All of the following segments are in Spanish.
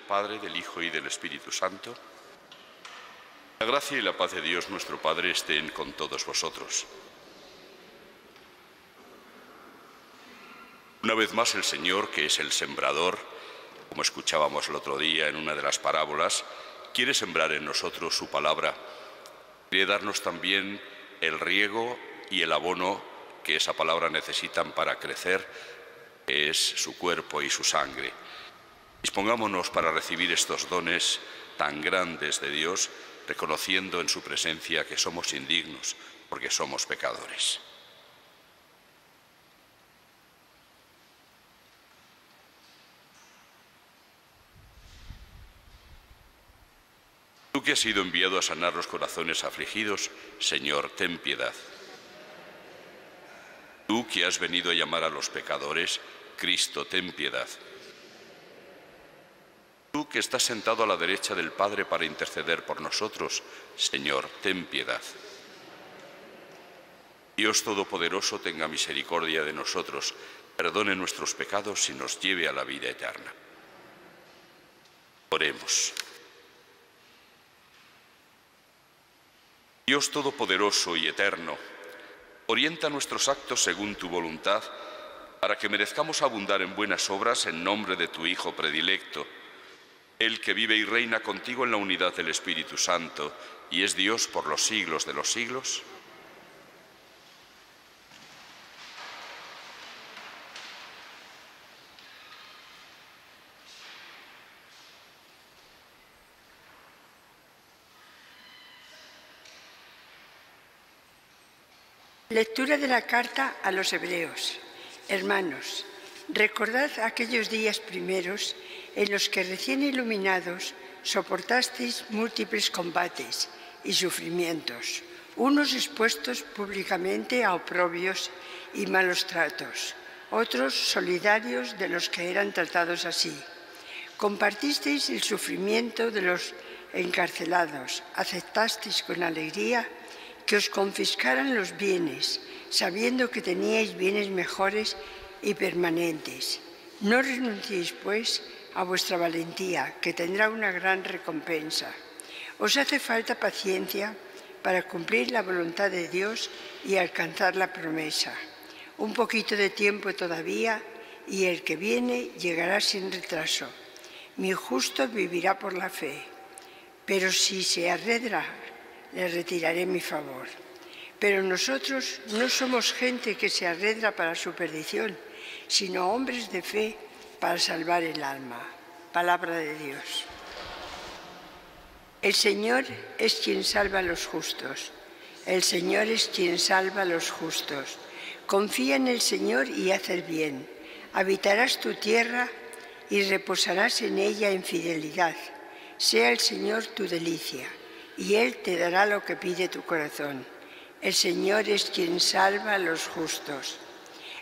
Padre, del Hijo y del Espíritu Santo. La gracia y la paz de Dios nuestro Padre estén con todos vosotros. Una vez más el Señor, que es el sembrador, como escuchábamos el otro día en una de las parábolas, quiere sembrar en nosotros su palabra. Quiere darnos también el riego y el abono que esa palabra necesitan para crecer, que es su cuerpo y su sangre. Dispongámonos para recibir estos dones tan grandes de Dios, reconociendo en su presencia que somos indignos, porque somos pecadores. Tú que has sido enviado a sanar los corazones afligidos, Señor, ten piedad. Tú que has venido a llamar a los pecadores, Cristo, ten piedad. Tú que estás sentado a la derecha del Padre para interceder por nosotros, Señor, ten piedad. Dios Todopoderoso tenga misericordia de nosotros, perdone nuestros pecados y nos lleve a la vida eterna. Oremos. Dios Todopoderoso y Eterno, orienta nuestros actos según tu voluntad, para que merezcamos abundar en buenas obras en nombre de tu Hijo predilecto, Él que vive y reina contigo en la unidad del Espíritu Santo, y es Dios por los siglos de los siglos. Lectura de la carta a los Hebreos. Hermanos, recordad aquellos días primeros en los que recién iluminados soportasteis múltiples combates y sufrimientos, unos expuestos públicamente a oprobios y malos tratos, otros solidarios de los que eran tratados así. Compartisteis el sufrimiento de los encarcelados, aceptasteis con alegría que os confiscaran los bienes, sabiendo que teníais bienes mejores y permanentes. No renunciéis, pues, a vuestra valentía, que tendrá una gran recompensa. Os hace falta paciencia para cumplir la voluntad de Dios y alcanzar la promesa. Un poquito de tiempo todavía, y el que viene llegará sin retraso. Mi justo vivirá por la fe, pero si se arredra, le retiraré mi favor. Pero nosotros no somos gente que se arredra para su perdición, sino hombres de fe para salvar el alma. Palabra de Dios. El Señor es quien salva a los justos. El Señor es quien salva a los justos. Confía en el Señor y haz el bien. Habitarás tu tierra y reposarás en ella en fidelidad. Sea el Señor tu delicia, y Él te dará lo que pide tu corazón. El Señor es quien salva a los justos.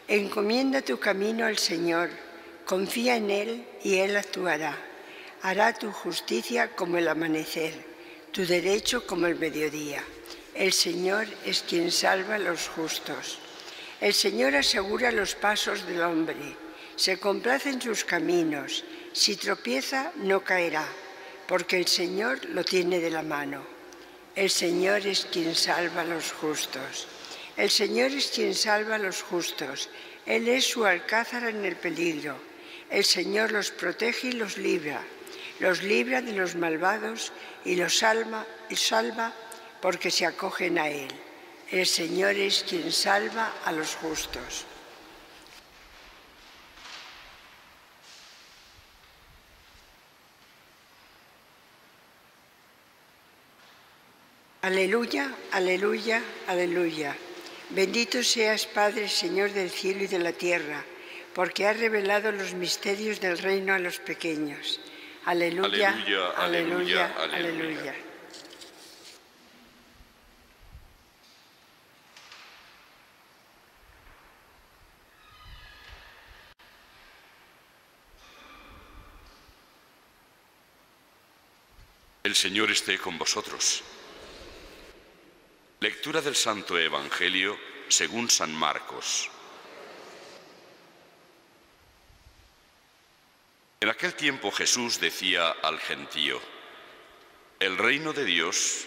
Encomienda tu camino al Señor, confía en Él y Él actuará. Hará tu justicia como el amanecer, tu derecho como el mediodía. El Señor es quien salva a los justos. El Señor asegura los pasos del hombre, se complace en sus caminos. Si tropieza, no caerá, porque el Señor lo tiene de la mano. El Señor es quien salva a los justos. El Señor es quien salva a los justos. Él es su alcázar en el peligro. El Señor los protege y los libra de los malvados y los salva porque se acogen a Él. El Señor es quien salva a los justos. Aleluya, aleluya, aleluya. Bendito seas, Padre, Señor del cielo y de la tierra, porque has revelado los misterios del reino a los pequeños. Aleluya, aleluya, aleluya, aleluya. El Señor esté con vosotros. Lectura del Santo Evangelio según San Marcos. En aquel tiempo Jesús decía al gentío: el reino de Dios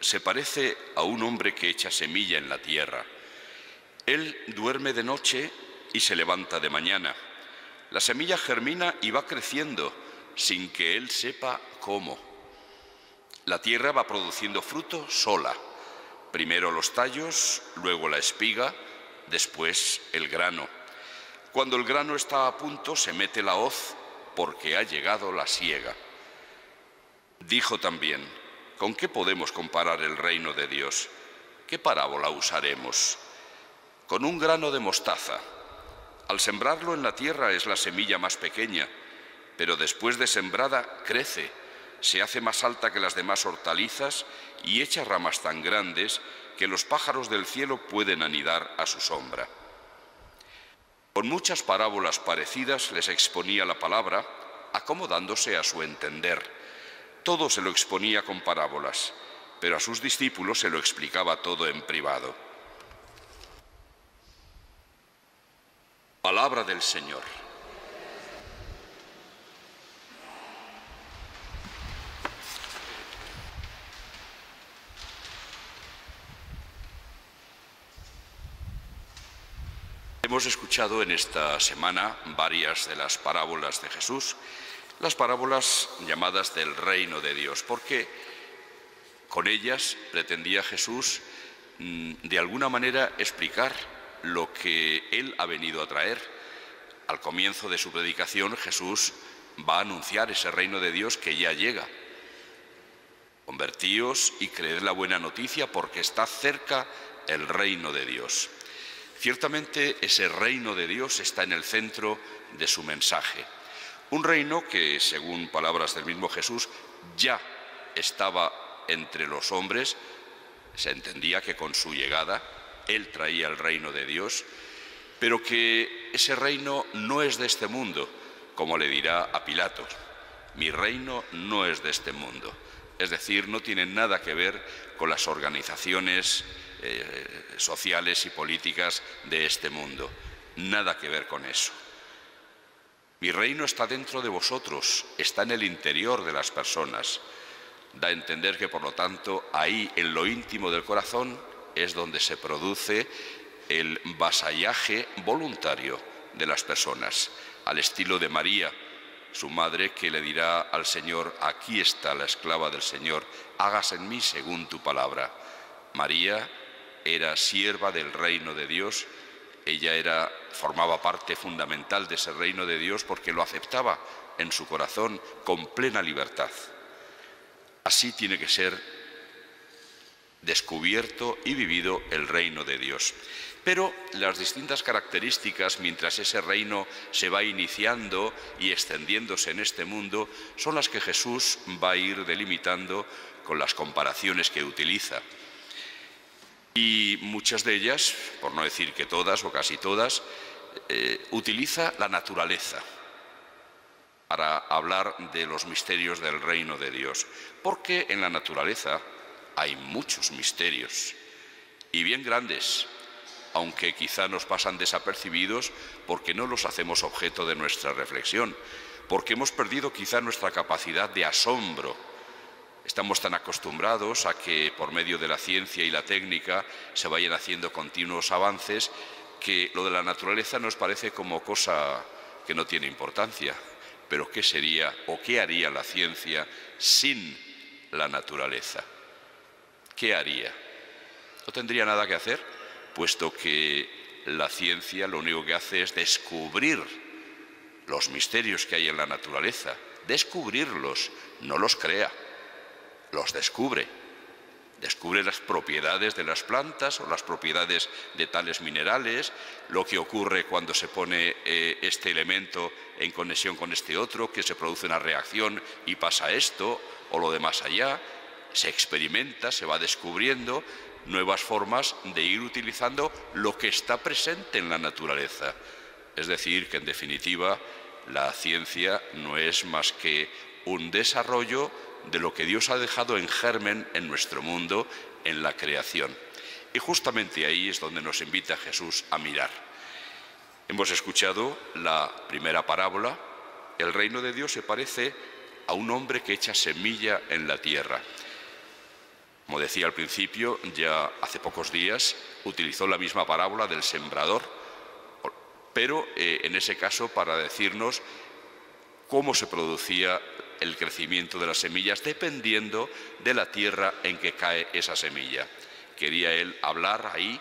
se parece a un hombre que echa semilla en la tierra. Él duerme de noche y se levanta de mañana. La semilla germina y va creciendo sin que él sepa cómo. La tierra va produciendo fruto sola. Primero los tallos, luego la espiga, después el grano. Cuando el grano está a punto, se mete la hoz porque ha llegado la siega. Dijo también: ¿con qué podemos comparar el reino de Dios? ¿Qué parábola usaremos? Con un grano de mostaza. Al sembrarlo en la tierra es la semilla más pequeña, pero después de sembrada crece, se hace más alta que las demás hortalizas y echa ramas tan grandes que los pájaros del cielo pueden anidar a su sombra. Con muchas parábolas parecidas les exponía la palabra, acomodándose a su entender. Todo se lo exponía con parábolas, pero a sus discípulos se lo explicaba todo en privado. Palabra del Señor. Hemos escuchado en esta semana varias de las parábolas de Jesús, las parábolas llamadas del reino de Dios, porque con ellas pretendía Jesús de alguna manera explicar lo que Él ha venido a traer. Al comienzo de su predicación, Jesús va a anunciar ese reino de Dios que ya llega. Convertíos y creed la buena noticia porque está cerca el reino de Dios. Ciertamente ese reino de Dios está en el centro de su mensaje. Un reino que, según palabras del mismo Jesús, ya estaba entre los hombres. Se entendía que con su llegada Él traía el reino de Dios, pero que ese reino no es de este mundo, como le dirá a Pilato: mi reino no es de este mundo. Es decir, no tiene nada que ver con las organizaciones sociales y políticas de este mundo. Nada que ver con eso. Mi reino está dentro de vosotros, está en el interior de las personas. Da a entender que, por lo tanto, ahí, en lo íntimo del corazón, es donde se produce el vasallaje voluntario de las personas, al estilo de María, su madre, que le dirá al Señor: aquí está la esclava del Señor, hágase en mí según tu palabra. María era sierva del reino de Dios. Ella formaba parte fundamental de ese reino de Dios porque lo aceptaba en su corazón con plena libertad. Así tiene que ser descubierto y vivido el reino de Dios. Pero las distintas características, mientras ese reino se va iniciando y extendiéndose en este mundo, son las que Jesús va a ir delimitando con las comparaciones que utiliza. Y muchas de ellas, por no decir que todas o casi todas, utiliza la naturaleza para hablar de los misterios del reino de Dios. Porque en la naturaleza hay muchos misterios, y bien grandes, aunque quizá nos pasan desapercibidos porque no los hacemos objeto de nuestra reflexión, porque hemos perdido quizá nuestra capacidad de asombro. Estamos tan acostumbrados a que por medio de la ciencia y la técnica se vayan haciendo continuos avances que lo de la naturaleza nos parece como cosa que no tiene importancia. Pero ¿qué sería o qué haría la ciencia sin la naturaleza? ¿Qué haría? No tendría nada que hacer, puesto que la ciencia lo único que hace es descubrir los misterios que hay en la naturaleza, descubrirlos, no los crea. Los descubre las propiedades de las plantas o las propiedades de tales minerales, lo que ocurre cuando se pone este elemento en conexión con este otro, que se produce una reacción y pasa esto o lo de más allá. Se experimenta, se va descubriendo nuevas formas de ir utilizando lo que está presente en la naturaleza. Es decir, que en definitiva la ciencia no es más que un desarrollo de lo que Dios ha dejado en germen en nuestro mundo, en la creación. Y justamente ahí es donde nos invita Jesús a mirar. Hemos escuchado la primera parábola el reino de Dios se parece a un hombre que echa semilla en la tierra. Como decía al principio, ya hace pocos días utilizó la misma parábola del sembrador, pero en ese caso para decirnos cómo se producía el crecimiento de las semillas dependiendo de la tierra en que cae esa semilla. Quería él hablar ahí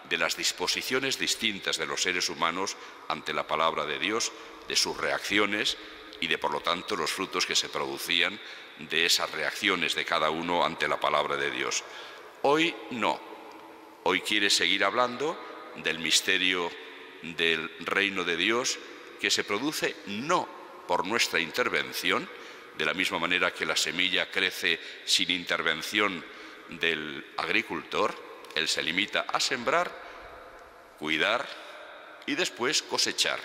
de las disposiciones distintas de los seres humanos ante la palabra de Dios, de sus reacciones y de, por lo tanto, los frutos que se producían de esas reacciones de cada uno ante la palabra de Dios. Hoy no. Hoy quiere seguir hablando del misterio del reino de Dios que se produce no por nuestra intervención, de la misma manera que la semilla crece sin intervención del agricultor. Él se limita a sembrar, cuidar y después cosechar.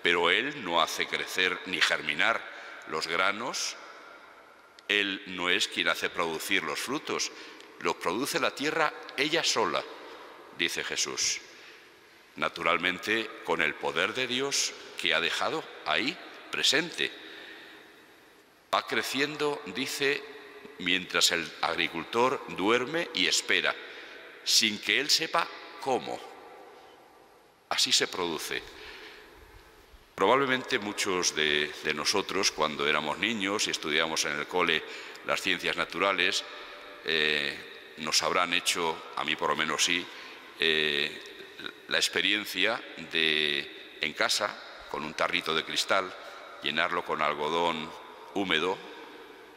Pero él no hace crecer ni germinar los granos, él no es quien hace producir los frutos, los produce la tierra ella sola, dice Jesús. Naturalmente, con el poder de Dios que ha dejado ahí presente. Va creciendo, dice, mientras el agricultor duerme y espera, sin que él sepa cómo. Así se produce. Probablemente muchos de nosotros, cuando éramos niños y estudiábamos en el cole las ciencias naturales, nos habrán hecho, a mí por lo menos sí, la experiencia de, en casa, con un tarrito de cristal, llenarlo con algodón húmedo,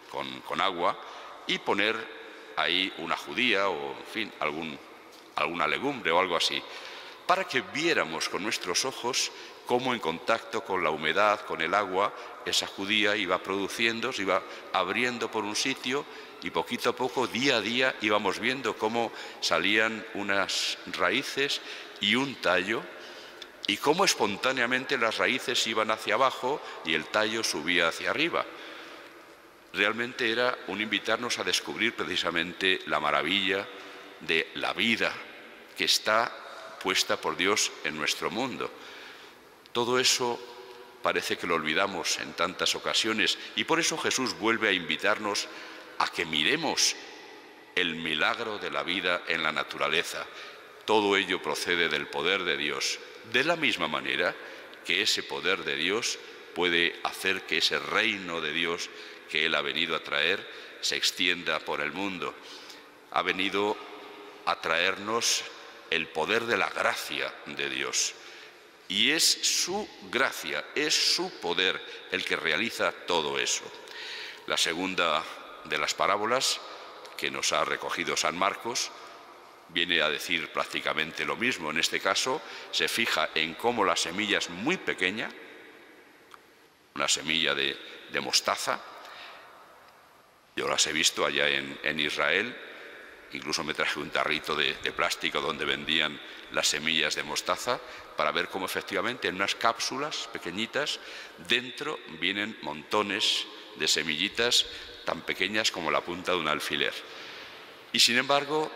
con agua, y poner ahí una judía o, en fin, alguna legumbre o algo así, para que viéramos con nuestros ojos cómo en contacto con la humedad, con el agua, esa judía iba produciendo, se iba abriendo por un sitio y poquito a poco, día a día, íbamos viendo cómo salían unas raíces y un tallo y cómo espontáneamente las raíces iban hacia abajo y el tallo subía hacia arriba. Realmente era un invitarnos a descubrir precisamente la maravilla de la vida que está puesta por Dios en nuestro mundo. Todo eso parece que lo olvidamos en tantas ocasiones y por eso Jesús vuelve a invitarnos a que miremos el milagro de la vida en la naturaleza. Todo ello procede del poder de Dios, de la misma manera que ese poder de Dios puede hacer que ese reino de Dios que Él ha venido a traer se extienda por el mundo. Ha venido a traernos el poder de la gracia de Dios. Y es su gracia, es su poder el que realiza todo eso. La segunda de las parábolas que nos ha recogido San Marcos viene a decir prácticamente lo mismo. En este caso se fija en cómo la semilla es muy pequeña, una semilla de mostaza. Yo las he visto allá en Israel, incluso me traje un tarrito de plástico donde vendían las semillas de mostaza para ver cómo efectivamente en unas cápsulas pequeñitas dentro vienen montones de semillitas tan pequeñas como la punta de un alfiler. Y sin embargo,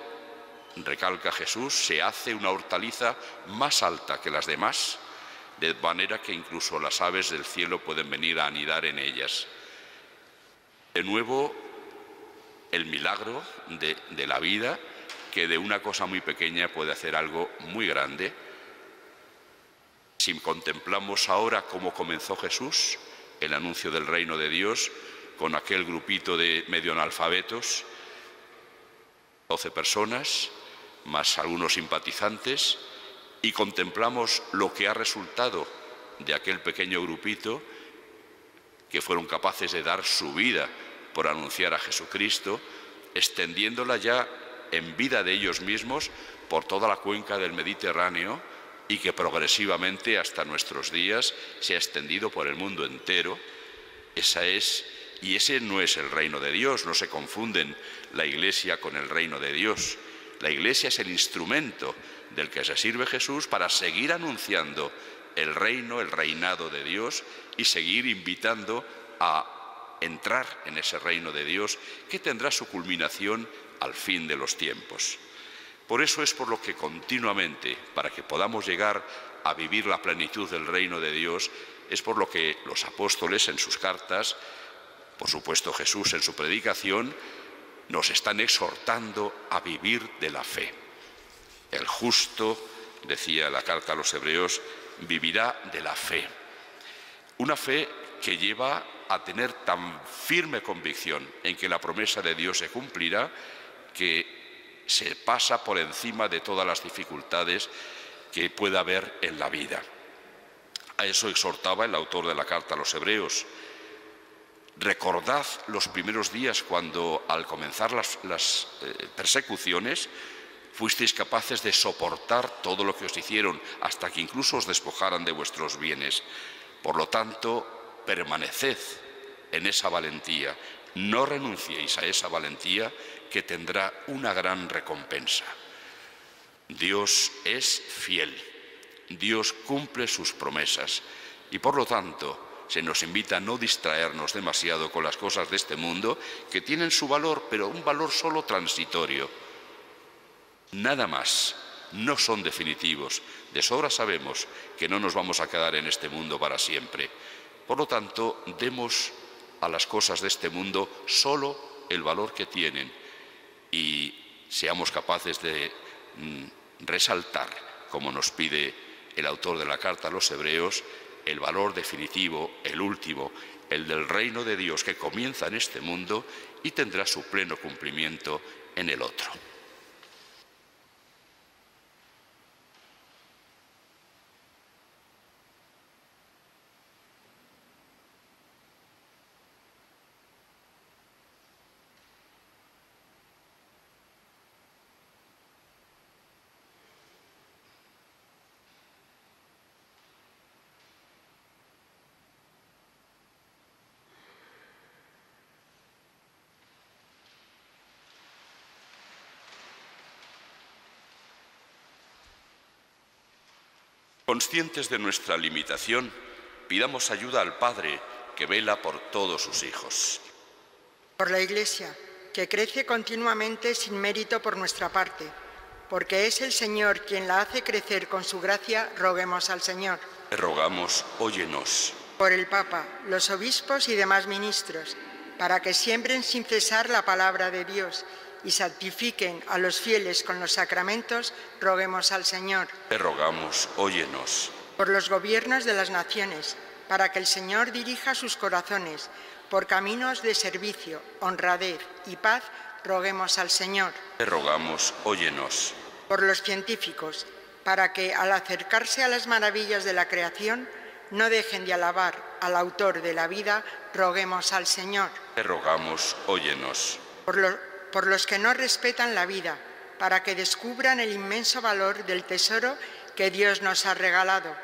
recalca Jesús, se hace una hortaliza más alta que las demás, de manera que incluso las aves del cielo pueden venir a anidar en ellas. De nuevo, el milagro de la vida, que de una cosa muy pequeña puede hacer algo muy grande. Si contemplamos ahora cómo comenzó Jesús, el anuncio del reino de Dios, con aquel grupito de medio analfabetos, 12 personas, más algunos simpatizantes, y contemplamos lo que ha resultado de aquel pequeño grupito, que fueron capaces de dar su vida por anunciar a Jesucristo, extendiéndola ya en vida de ellos mismos por toda la cuenca del Mediterráneo y que progresivamente hasta nuestros días se ha extendido por el mundo entero. Y ese no es el reino de Dios, no se confunden la Iglesia con el reino de Dios. La Iglesia es el instrumento del que se sirve Jesús para seguir anunciando el reino, el reinado de Dios y seguir invitando a entrar en ese reino de Dios que tendrá su culminación al fin de los tiempos. Por eso es por lo que continuamente, para que podamos llegar a vivir la plenitud del reino de Dios, Es por lo que los apóstoles en sus cartas, por supuesto Jesús en su predicación, nos están exhortando a vivir de la fe. El justo, decía la carta a los Hebreos, vivirá de la fe. Una fe que lleva a tener tan firme convicción en que la promesa de Dios se cumplirá, que se pasa por encima de todas las dificultades que pueda haber en la vida. A eso exhortaba el autor de la carta a los Hebreos. Recordad los primeros días cuando, al comenzar las persecuciones, fuisteis capaces de soportar todo lo que os hicieron, hasta que incluso os despojaran de vuestros bienes. Por lo tanto, permaneced en esa valentía, no renunciéis a esa valentía que tendrá una gran recompensa. Dios es fiel, Dios cumple sus promesas y por lo tanto se nos invita a no distraernos demasiado con las cosas de este mundo, que tienen su valor, pero un valor solo transitorio. Nada más, no son definitivos. De sobra sabemos que no nos vamos a quedar en este mundo para siempre. Por lo tanto, demos a las cosas de este mundo solo el valor que tienen y seamos capaces de resaltar, como nos pide el autor de la carta a los Hebreos, el valor definitivo, el último, el del reino de Dios que comienza en este mundo y tendrá su pleno cumplimiento en el otro. Conscientes de nuestra limitación, pidamos ayuda al Padre que vela por todos sus hijos. Por la Iglesia, que crece continuamente sin mérito por nuestra parte, porque es el Señor quien la hace crecer con su gracia, roguemos al Señor. Te rogamos, óyenos. Por el Papa, los obispos y demás ministros, para que siembren sin cesar la palabra de Dios y santifiquen a los fieles con los sacramentos, roguemos al Señor. Te rogamos, óyenos. Por los gobiernos de las naciones, para que el Señor dirija sus corazones por caminos de servicio, honradez y paz, roguemos al Señor. Te rogamos, óyenos. Por los científicos, para que al acercarse a las maravillas de la creación, no dejen de alabar al autor de la vida, roguemos al Señor. Te rogamos, óyenos. Por los que no respetan la vida, para que descubran el inmenso valor del tesoro que Dios nos ha regalado.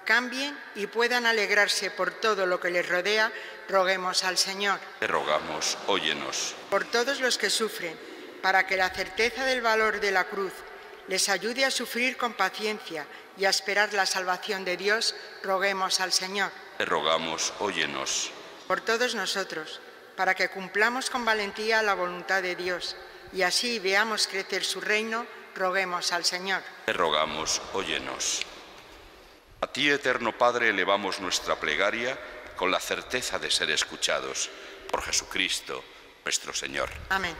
Cambien y puedan alegrarse por todo lo que les rodea, roguemos al Señor. Te rogamos, óyenos. Por todos los que sufren, para que la certeza del valor de la cruz les ayude a sufrir con paciencia y a esperar la salvación de Dios, roguemos al Señor. Te rogamos, óyenos. Por todos nosotros, para que cumplamos con valentía la voluntad de Dios y así veamos crecer su reino, roguemos al Señor. Te rogamos, óyenos. A ti, eterno Padre, elevamos nuestra plegaria con la certeza de ser escuchados por Jesucristo, nuestro Señor. Amén.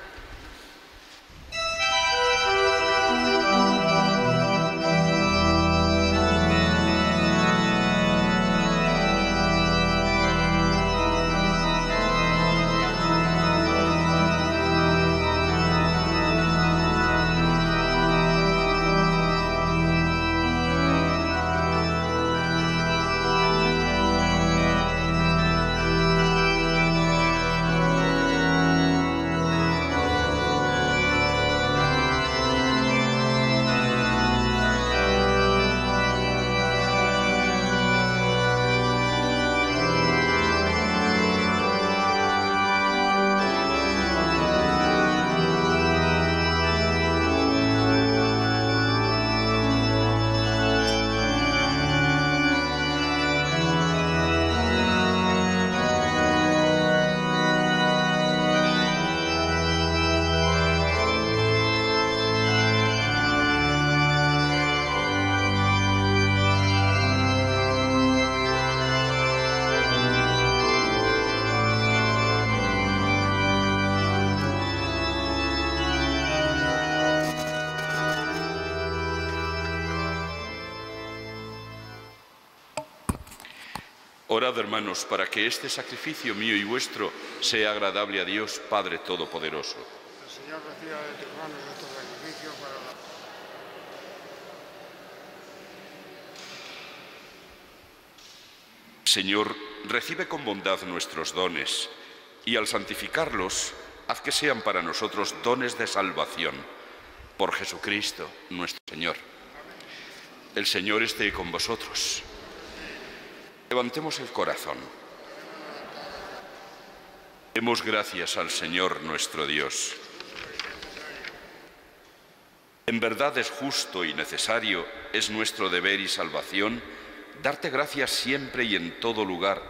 Orad, hermanos, para que este sacrificio mío y vuestro sea agradable a Dios, Padre Todopoderoso. El Señor reciba de tus manos este sacrificio para la... Señor, recibe con bondad nuestros dones y al santificarlos, haz que sean para nosotros dones de salvación. Por Jesucristo, nuestro Señor. El Señor esté con vosotros. Levantemos el corazón. Demos gracias al Señor nuestro Dios. En verdad es justo y necesario, es nuestro deber y salvación, darte gracias siempre y en todo lugar,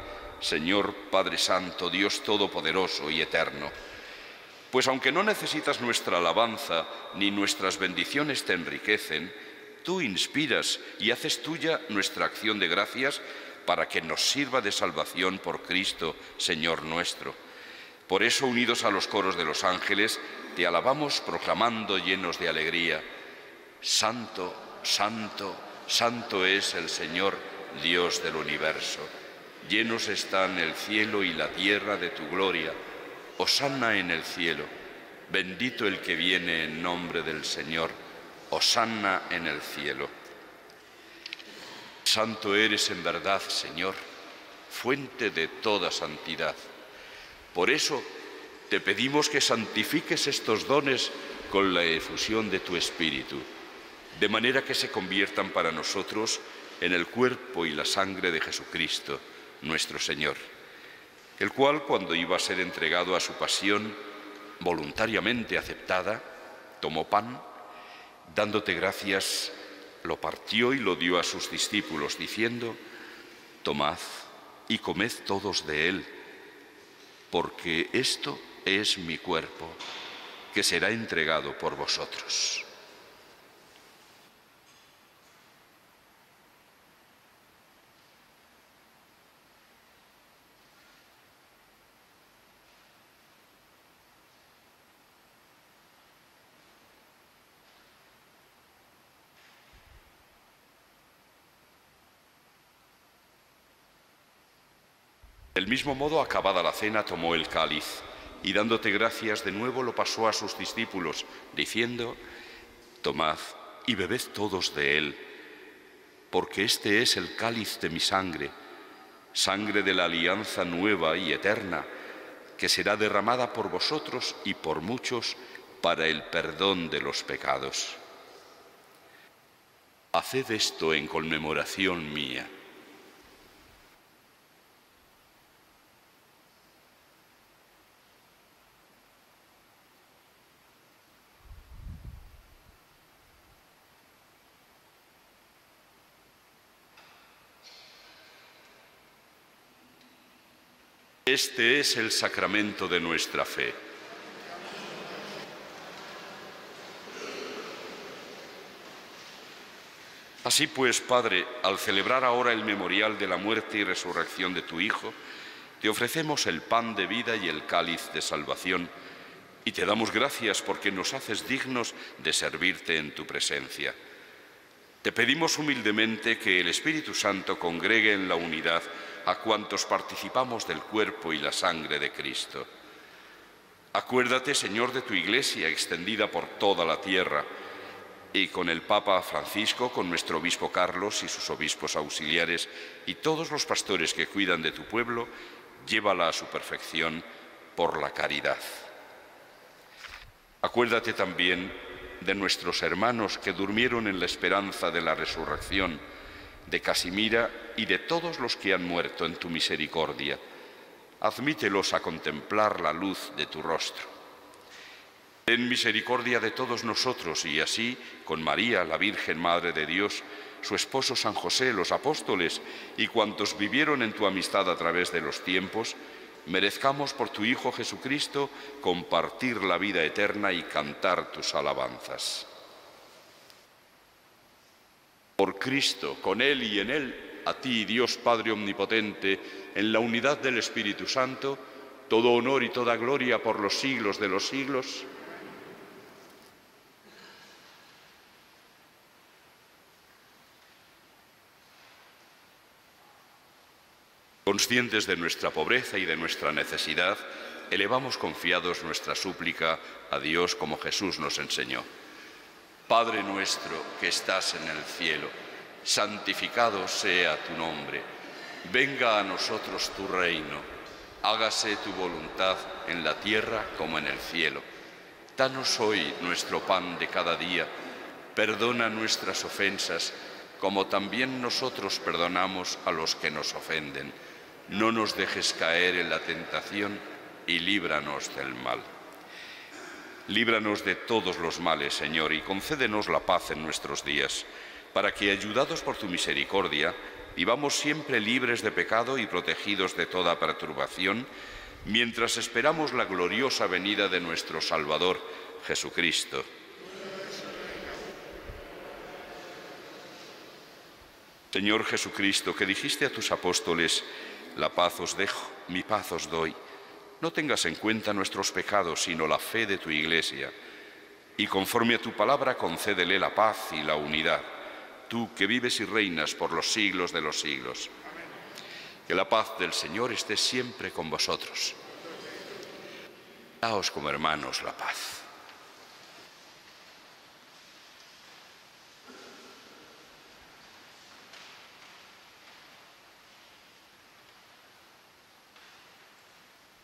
Señor Padre Santo, Dios Todopoderoso y Eterno. Pues aunque no necesitas nuestra alabanza, ni nuestras bendiciones te enriquecen, tú inspiras y haces tuya nuestra acción de gracias para que nos sirva de salvación por Cristo, Señor nuestro. Por eso, unidos a los coros de los ángeles, te alabamos proclamando llenos de alegría: Santo, Santo, Santo es el Señor, Dios del universo. Llenos están el cielo y la tierra de tu gloria. Hosanna en el cielo. Bendito el que viene en nombre del Señor. Hosanna en el cielo. Santo eres en verdad, Señor, fuente de toda santidad. Por eso te pedimos que santifiques estos dones con la efusión de tu Espíritu, de manera que se conviertan para nosotros en el cuerpo y la sangre de Jesucristo, nuestro Señor, el cual, cuando iba a ser entregado a su pasión voluntariamente aceptada, tomó pan, dándote gracias, lo partió y lo dio a sus discípulos, diciendo: tomad y comed todos de él, porque esto es mi cuerpo, que será entregado por vosotros. Del mismo modo, acabada la cena, tomó el cáliz y, dándote gracias de nuevo, lo pasó a sus discípulos, diciendo: tomad y bebed todos de él, porque este es el cáliz de mi sangre, sangre de la alianza nueva y eterna, que será derramada por vosotros y por muchos para el perdón de los pecados. Haced esto en conmemoración mía. Este es el sacramento de nuestra fe. Así pues, Padre, al celebrar ahora el memorial de la muerte y resurrección de tu Hijo, te ofrecemos el pan de vida y el cáliz de salvación, y te damos gracias porque nos haces dignos de servirte en tu presencia. Te pedimos humildemente que el Espíritu Santo congregue en la unidad a cuantos participamos del cuerpo y la sangre de Cristo. Acuérdate, Señor, de tu Iglesia extendida por toda la tierra, y con el Papa Francisco, con nuestro obispo Carlos y sus obispos auxiliares y todos los pastores que cuidan de tu pueblo, llévala a su perfección por la caridad. Acuérdate también de nuestros hermanos que durmieron en la esperanza de la resurrección, de Casimira y de todos los que han muerto en tu misericordia. Admítelos a contemplar la luz de tu rostro. Ten misericordia de todos nosotros y así, con María, la Virgen Madre de Dios, su esposo San José, los apóstoles y cuantos vivieron en tu amistad a través de los tiempos, merezcamos por tu Hijo Jesucristo compartir la vida eterna y cantar tus alabanzas. Por Cristo, con Él y en Él, a ti, Dios Padre Omnipotente, en la unidad del Espíritu Santo, todo honor y toda gloria por los siglos de los siglos. Conscientes de nuestra pobreza y de nuestra necesidad, elevamos confiados nuestra súplica a Dios como Jesús nos enseñó. Padre nuestro que estás en el cielo, santificado sea tu nombre. Venga a nosotros tu reino. Hágase tu voluntad en la tierra como en el cielo. Danos hoy nuestro pan de cada día. Perdona nuestras ofensas, como también nosotros perdonamos a los que nos ofenden. No nos dejes caer en la tentación y líbranos del mal. Líbranos de todos los males, Señor, y concédenos la paz en nuestros días, para que, ayudados por tu misericordia, vivamos siempre libres de pecado y protegidos de toda perturbación, mientras esperamos la gloriosa venida de nuestro Salvador, Jesucristo. Señor Jesucristo, que dijiste a tus apóstoles: la paz os dejo, mi paz os doy. No tengas en cuenta nuestros pecados, sino la fe de tu Iglesia. Y conforme a tu palabra, concédele la paz y la unidad, tú que vives y reinas por los siglos de los siglos. Que la paz del Señor esté siempre con vosotros. Daos como hermanos la paz.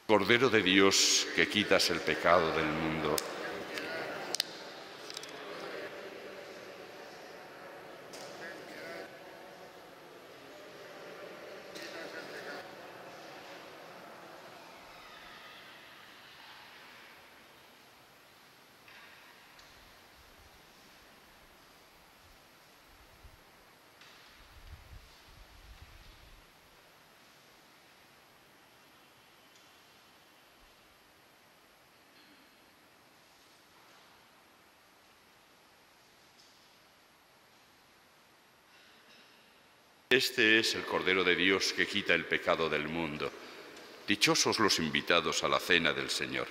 Cordero de Dios, que quitas el pecado del mundo, este es el Cordero de Dios que quita el pecado del mundo. Dichosos los invitados a la cena del Señor.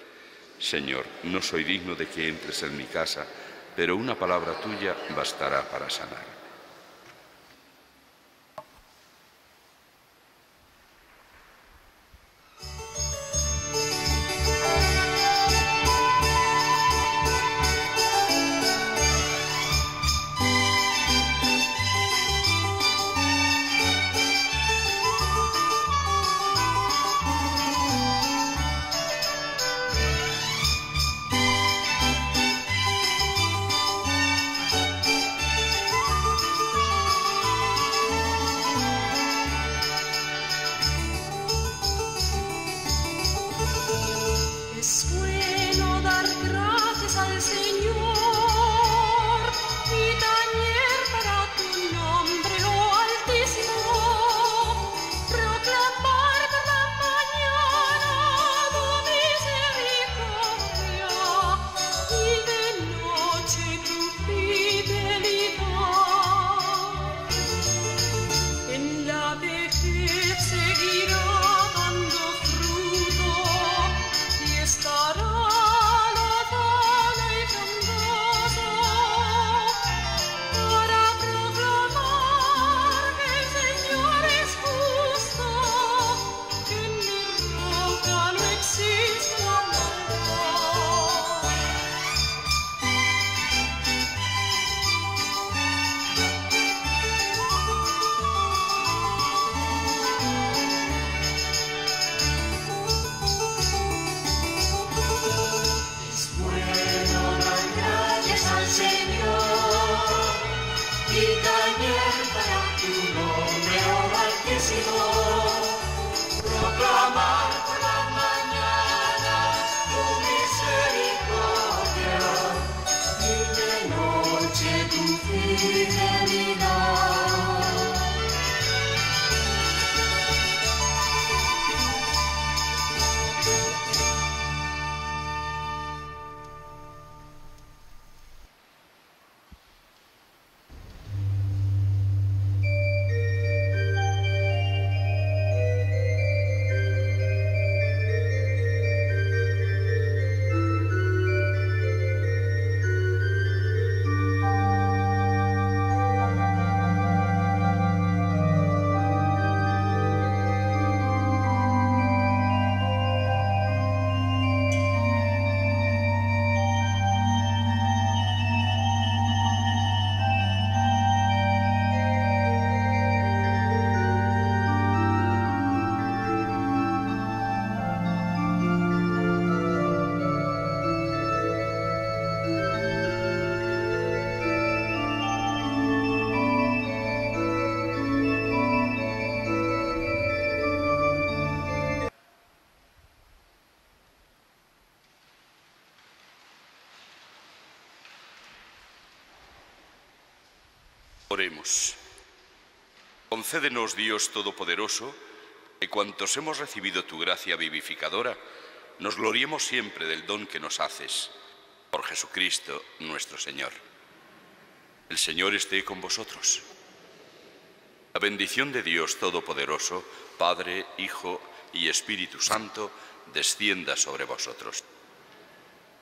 Señor, no soy digno de que entres en mi casa, pero una palabra tuya bastará para sanar. Oremos. Concédenos, Dios Todopoderoso, que cuantos hemos recibido tu gracia vivificadora, nos gloriemos siempre del don que nos haces. Por Jesucristo nuestro Señor. El Señor esté con vosotros. La bendición de Dios Todopoderoso, Padre, Hijo y Espíritu Santo, descienda sobre vosotros.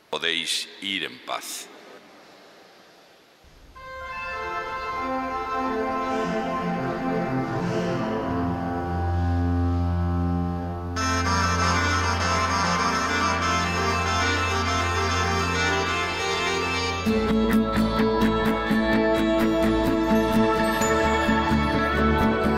Podéis ir en paz.